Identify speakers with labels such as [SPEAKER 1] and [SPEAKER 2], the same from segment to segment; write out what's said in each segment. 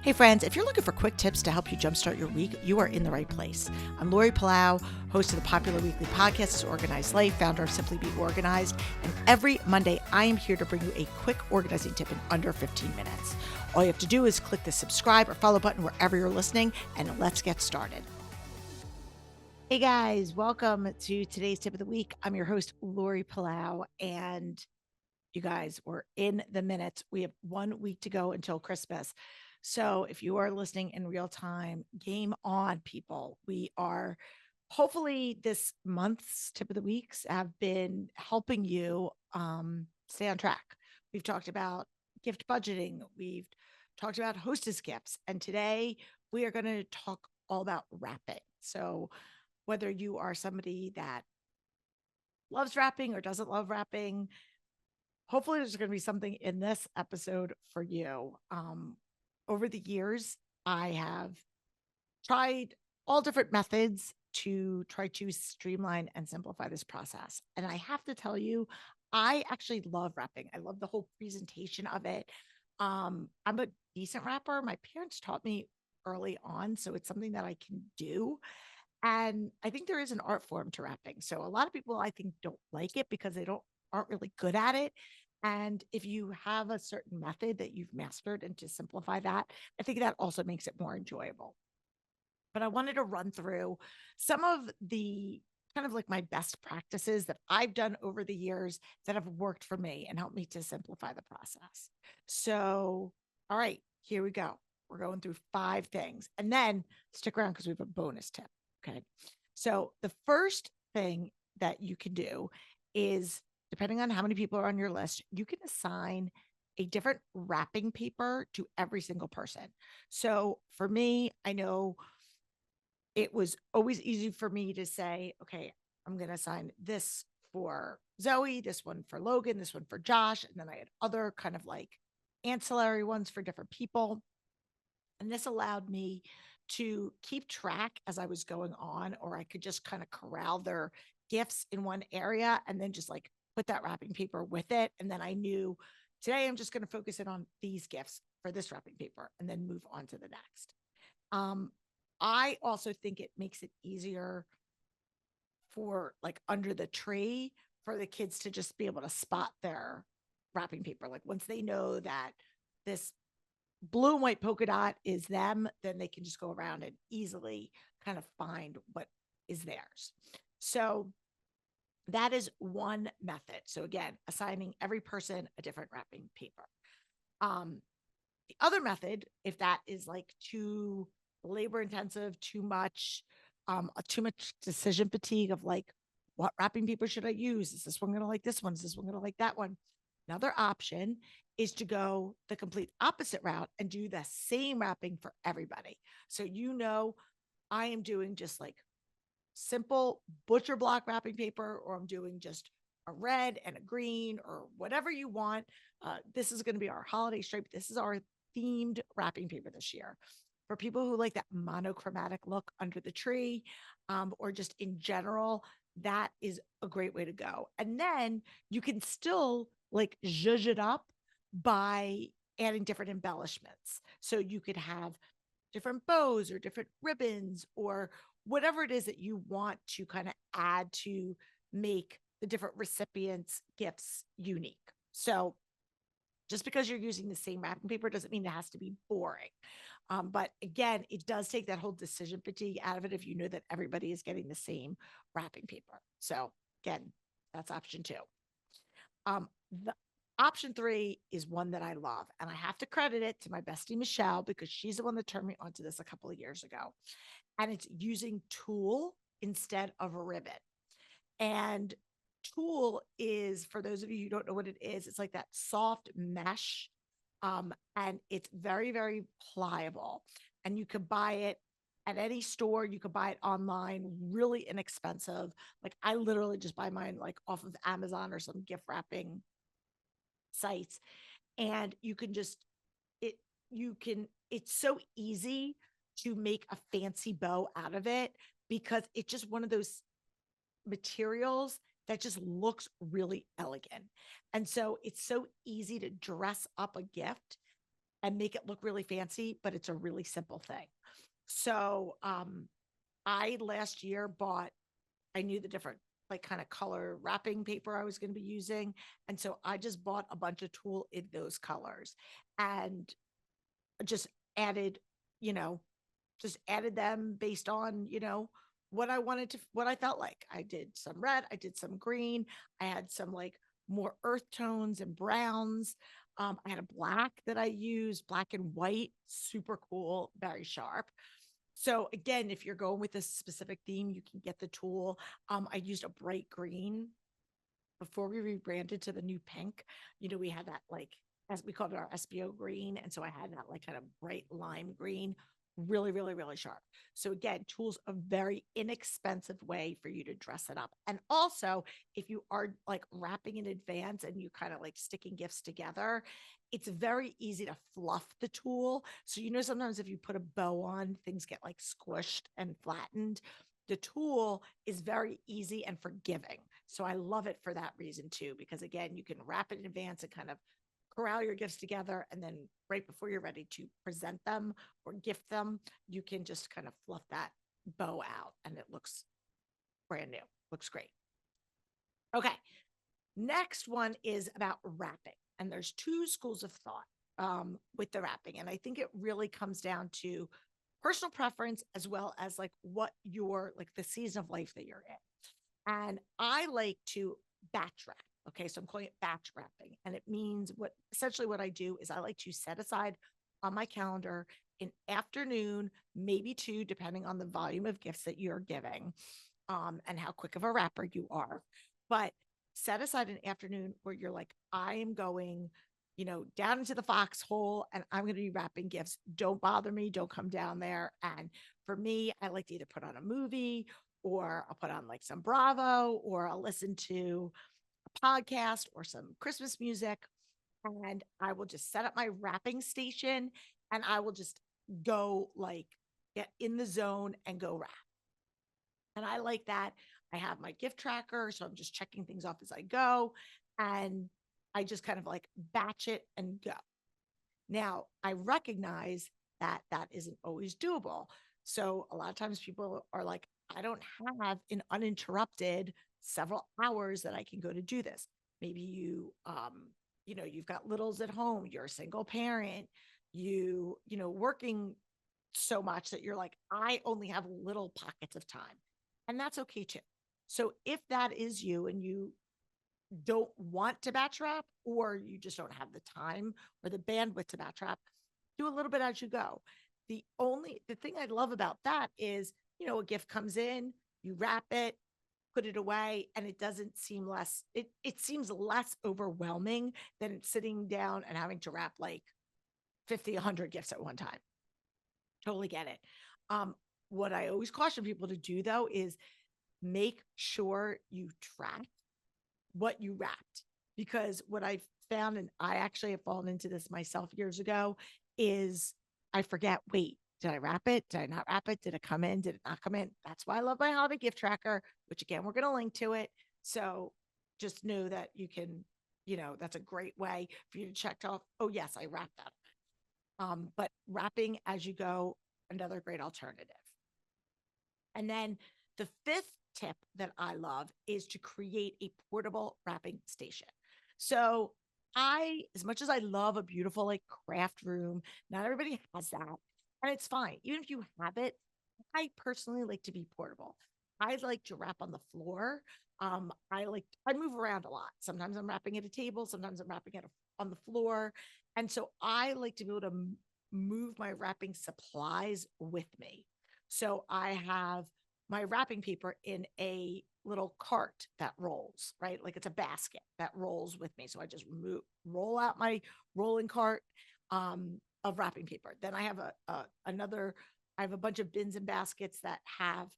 [SPEAKER 1] Hey friends, if you're looking for quick tips to help you jumpstart your week, you are in the right place. I'm Laurie, host of the popular weekly podcast Organized Life, founder of Simply Be Organized, and every Monday I am here to bring you a quick organizing tip in under 15 minutes. All you have to do is click the subscribe or follow button wherever you're listening, and let's get started. Hey guys, welcome to today's tip of the week. I'm your host, Laurie, and you guys, we're in the minutes. We have 1 week to go until Christmas. So if you are listening in real time, game on, people. We are hopefully this month's tip of the weeks have been helping you stay on track. We've talked about gift budgeting. We've talked about hostess gifts. And today we are going to talk all about wrapping. So whether you are somebody that loves wrapping or doesn't love wrapping, hopefully there's going to be something in this episode for you. Over the years, I have tried all different methods to try to streamline and simplify this process. And I have to tell you, I actually love wrapping. I love the whole presentation of it. I'm a decent wrapper. My parents taught me early on, so it's something that I can do. And I think there is an art form to wrapping. So a lot of people I think don't like it because they don't aren't really good at it. And if you have a certain method that you've mastered and to simplify that, I think that also makes it more enjoyable. But I wanted to run through some of the kind of like my best practices that I've done over the years that have worked for me and helped me to simplify the process. So, all right, here we go. We're going through 5 things and then stick around because we have a bonus tip. Okay. So, the first thing that you can do is depending on how many people are on your list, you can assign a different wrapping paper to every single person. So, for me, I know it was always easy for me to say, okay, I'm going to assign this for Zoe, this one for Logan, this one for Josh. And then I had other kind of like ancillary ones for different people. And this allowed me to keep track as I was going on, or I could just kind of corral their gifts in one area and then just like put that wrapping paper with it. And then I knew today I'm just going to focus in on these gifts for this wrapping paper and then move on to the next. Um, I also think it makes it easier for like under the tree for the kids to just be able to spot their wrapping paper. Like once they know that this blue and white polka dot is them, then they can just go around and easily kind of find what is theirs. So that is one method. So again, assigning every person a different wrapping paper. Um, the other method, if that is like too labor intensive, too much decision fatigue of like, what wrapping paper should I use? Is this one going to like this one? Is this one going to like that one? Another option is to go the complete opposite route and do the same wrapping for everybody. So, I am doing just like simple butcher block wrapping paper, or I'm doing just a red and a green, or whatever you want. This is going to be our holiday stripe. This is our themed wrapping paper this year. For people who like that monochromatic look under the tree, or just in general, that is a great way to go. And then you can still like zhuzh it up by adding different embellishments. So you could have different bows or different ribbons or whatever it is that you want to kind of add to make the different recipients' gifts unique. So just because you're using the same wrapping paper doesn't mean it has to be boring. But again, it does take that whole decision fatigue out of it if you know that everybody is getting the same wrapping paper. So again, that's option 2. The option 3 is one that I love, and I have to credit it to my bestie Michelle because she's the one that turned me onto this a couple of years ago. And it's using tulle instead of a ribbon. And tulle is, for those of you who don't know what it is, it's like that soft mesh. And it's very, very pliable. And you could buy it at any store. You could buy it online, really inexpensive. Like I literally just buy mine like off of Amazon or some gift wrapping sites. And you can just it you can it's so easy to make a fancy bow out of it because it's just one of those materials that just looks really elegant. And so it's so easy to dress up a gift and make it look really fancy, but it's a really simple thing. So I last year bought, I knew the different like kind of color wrapping paper I was going to be using. And so I just bought a bunch of tulle in those colors and just added, you know, just added them based on, what I wanted to, what I felt like. I did some red, I did some green, I had some like more earth tones and browns. I had a black that I used, black and white, super cool, very sharp. So again, if you're going with a specific theme, you can get the tool. I used a bright green before we rebranded to the new pink. We had that like, as we called it, our SBO green. And so I had that like kind of bright lime green, really, really, really sharp. So again, tools a very inexpensive way for you to dress it up. And also, if you are like wrapping in advance and you kind of like sticking gifts together, it's very easy to fluff the tool. So, sometimes if you put a bow on, things get like squished and flattened. The tool is very easy and forgiving. So I love it for that reason too, because again, you can wrap it in advance and kind of corral your gifts together. And then right before you're ready to present them or gift them, you can just kind of fluff that bow out and it looks brand new. Looks great. Okay. Next one is about wrapping. And there's two schools of thought with the wrapping. And I think it really comes down to personal preference as well as like what your like the season of life that you're in. And I like to batch wrap. Okay, so I'm calling it batch wrapping. And it means what I do is I like to set aside on my calendar an afternoon, maybe two, depending on the volume of gifts that you're giving, and how quick of a wrapper you are. But set aside an afternoon where you're like, I am going, down into the foxhole and I'm going to be wrapping gifts. Don't bother me. Don't come down there. And for me, I like to either put on a movie or I'll put on like some Bravo or I'll listen to a podcast or some Christmas music. And I will just set up my wrapping station and I will just go like get in the zone and go wrap. And I like that. I have my gift tracker. So I'm just checking things off as I go. And I just kind of like batch it and go. Now, I recognize that that isn't always doable. So a lot of times people are like, I don't have an uninterrupted several hours that I can go to do this. Maybe you've got littles at home, you're a single parent, working so much that you're like, I only have little pockets of time. And that's okay too. So if that is you and you don't want to batch wrap or you just don't have the time or the bandwidth to batch wrap, do a little bit as you go. The thing I love about that is, a gift comes in, you wrap it, put it away, and it doesn't seem it seems less overwhelming than it's sitting down and having to wrap like 50, 100 gifts at one time. Totally get it. What I always caution people to do though is make sure you track what you wrapped, because what I found, and I actually have fallen into this myself years ago, is I forget, wait, did I wrap it? Did I not wrap it? Did it come in? Did it not come in? That's why I love my holiday gift tracker, which again, we're going to link to it. So just know that you can, that's a great way for you to check off, oh yes, I wrapped that. But wrapping as you go, another great alternative. And then the fifth tip that I love is to create a portable wrapping station. So as much as I love a beautiful like craft room, not everybody has that. And it's fine. Even if you have it, I personally like to be portable. I like to wrap on the floor. I move around a lot. Sometimes I'm wrapping at a table, sometimes I'm wrapping on the floor. And so I like to be able to move my wrapping supplies with me. So I have my wrapping paper in a little cart that rolls, right? Like it's a basket that rolls with me. So I just roll out my rolling cart of wrapping paper. Then I have I have a bunch of bins and baskets that have,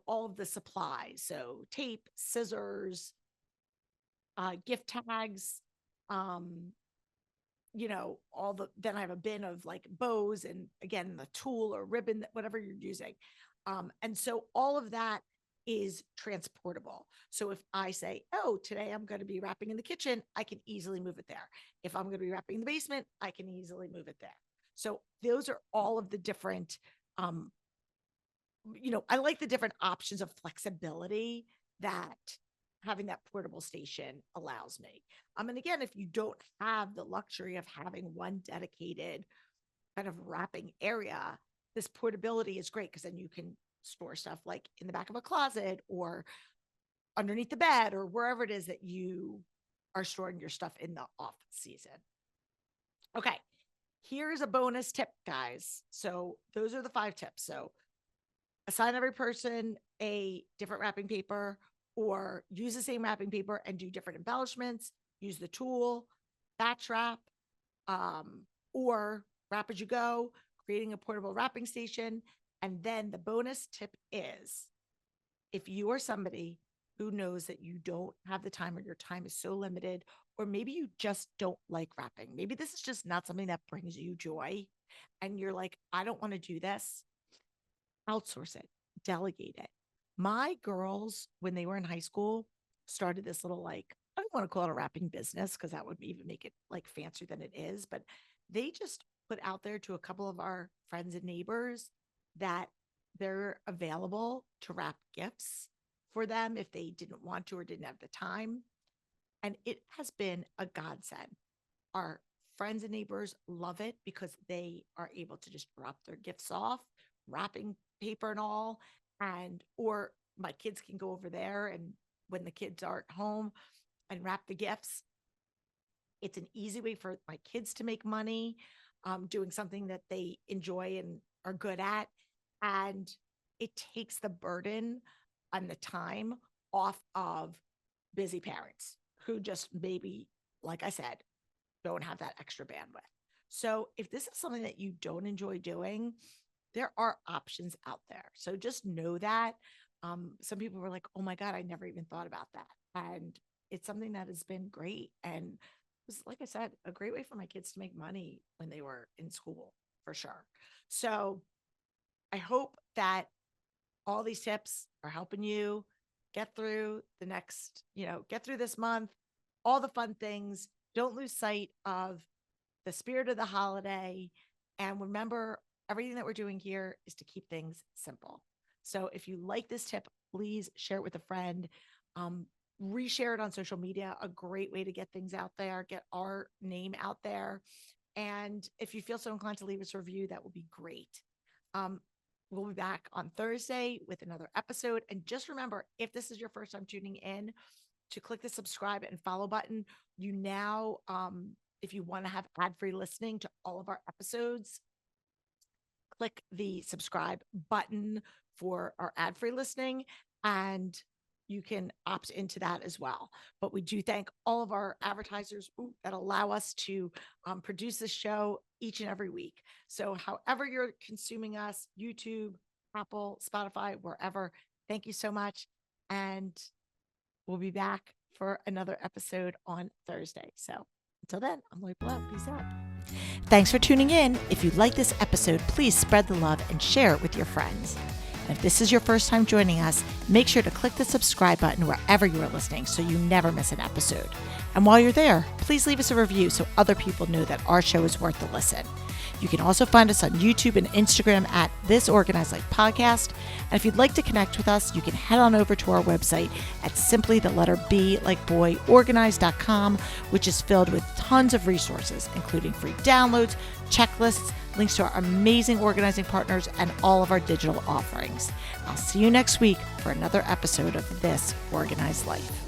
[SPEAKER 1] all of the supplies. So tape, scissors, gift tags, um, then I have a bin of like bows and again, the tool or ribbon, whatever you're using. And so all of that is transportable. So if I say, oh, today I'm going to be wrapping in the kitchen, I can easily move it there. If I'm going to be wrapping in the basement, I can easily move it there. So those are all of the different, I like the different options of flexibility that having that portable station allows me. And again, if you don't have the luxury of having one dedicated kind of wrapping area, this portability is great because then you can store stuff like in the back of a closet or underneath the bed or wherever it is that you are storing your stuff in the off season. Okay, here's a bonus tip, guys. So those are the 5 tips. So assign every person a different wrapping paper, or use the same wrapping paper and do different embellishments, use the tool, batch wrap, or wrap as you go, creating a portable wrapping station. And then the bonus tip is, if you are somebody who knows that you don't have the time or your time is so limited, or maybe you just don't like wrapping, maybe this is just not something that brings you joy, and you're like, I don't want to do this, outsource it, delegate it. My girls, when they were in high school, started this little, like, I don't want to call it a wrapping business because that would even make it like fancier than it is, but they just put out there to a couple of our friends and neighbors that they're available to wrap gifts for them if they didn't want to or didn't have the time. And it has been a godsend. Our friends and neighbors love it because they are able to just drop their gifts off, wrapping paper and all, or my kids can go over there and when the kids aren't home and wrap the gifts. It's an easy way for my kids to make money, doing something that they enjoy and are good at. And it takes the burden and the time off of busy parents who just maybe, like I said, don't have that extra bandwidth. So if this is something that you don't enjoy doing, there are options out there. So just know that. Some people were like, oh my God, I never even thought about that. And it's something that has been great. And it was, like I said, a great way for my kids to make money when they were in school, for sure. So I hope that all these tips are helping you get through the next, get through this month, all the fun things. Don't lose sight of the spirit of the holiday. And remember, everything that we're doing here is to keep things simple. So if you like this tip, please share it with a friend. Reshare it on social media, a great way to get things out there, get our name out there. And if you feel so inclined to leave us a review, that would be great. We'll be back on Thursday with another episode. And just remember, if this is your first time tuning in, to click the subscribe and follow button. You now, if you want to have ad-free listening to all of our episodes, click the subscribe button for our ad-free listening, and you can opt into that as well. But we do thank all of our advertisers that allow us to produce this show each and every week. So however you're consuming us, YouTube, Apple, Spotify, wherever, thank you so much. And we'll be back for another episode on Thursday. So until then, I'm Laurie. Peace out. Thanks for tuning in. If you like this episode, please spread the love and share it with your friends. And if this is your first time joining us, make sure to click the subscribe button wherever you are listening so you never miss an episode. And while you're there, please leave us a review so other people know that our show is worth the listen. You can also find us on YouTube and Instagram at This Organized Life Podcast. And if you'd like to connect with us, you can head on over to our website at simply the letter B like boy organized.com, which is filled with tons of resources, including free downloads, checklists, links to our amazing organizing partners, and all of our digital offerings. I'll see you next week for another episode of This Organized Life.